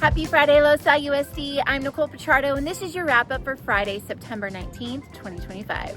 Happy Friday, Los Al USD. I'm Nicole Pichardo, and this is your wrap-up for Friday, September 19th, 2025.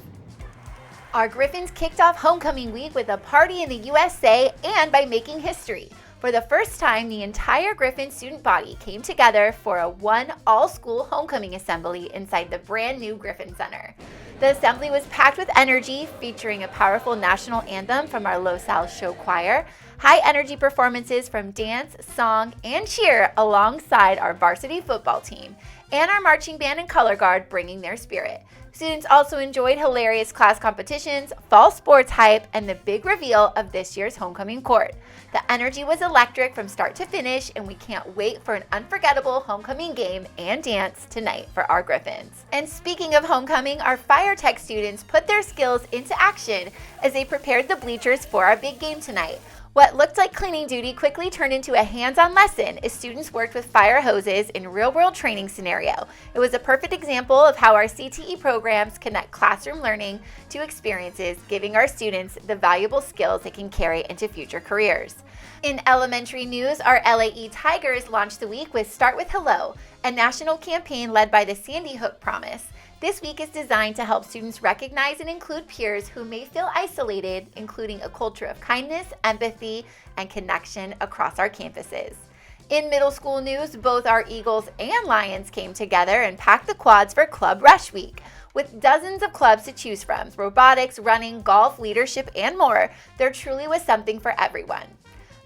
Our Griffins kicked off homecoming week with a party in the USA and by making history. For the first time, the entire Griffin student body came together for a one all-school homecoming assembly inside the brand new Griffin Center. The assembly was packed with energy, featuring a powerful national anthem from our Los Al show choir, high-energy performances from dance, song, and cheer alongside our varsity football team, and our marching band and color guard bringing their spirit. Students also enjoyed hilarious class competitions, fall sports hype, and the big reveal of this year's homecoming court. The energy was electric from start to finish, and we can't wait for an unforgettable homecoming game and dance tonight for our Griffins. And speaking of homecoming, our fire tech students put their skills into action as they prepared the bleachers for our big game tonight. What looked like cleaning duty quickly turned into a hands-on lesson as students worked with fire hoses in real-world training scenario. It was a perfect example of how our CTE programs connect classroom learning to experiences, giving our students the valuable skills they can carry into future careers. In elementary news, our LAE Tigers launched the week with Start with Hello, a national campaign led by the Sandy Hook Promise. This week is designed to help students recognize and include peers who may feel isolated, including a culture of kindness, empathy, and connection across our campuses. In middle school news, both our Eagles and Lions came together and packed the quads for Club Rush Week. With dozens of clubs to choose from, robotics, running, golf, leadership, and more, there truly was something for everyone.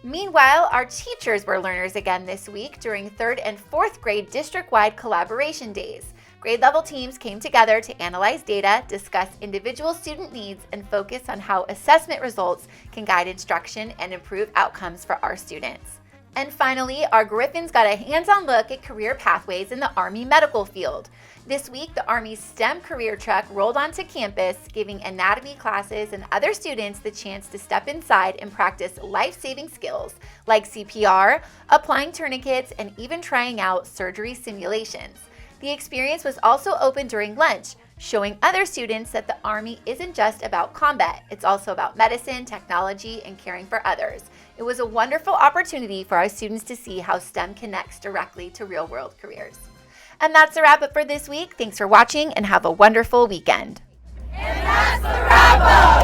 Meanwhile, our teachers were learners again this week during 3rd and 4th grade district-wide collaboration days. Grade-level teams came together to analyze data, discuss individual student needs, and focus on how assessment results can guide instruction and improve outcomes for our students. And finally, our Griffins got a hands-on look at career pathways in the Army medical field. This week, the Army's STEM career truck rolled onto campus, giving anatomy classes and other students the chance to step inside and practice life-saving skills like CPR, applying tourniquets, and even trying out surgery simulations. The experience was also open during lunch, showing other students that the Army isn't just about combat, it's also about medicine, technology, and caring for others. It was a wonderful opportunity for our students to see how STEM connects directly to real-world careers. And that's a wrap-up for this week. Thanks for watching and have a wonderful weekend. And that's the wrap-up!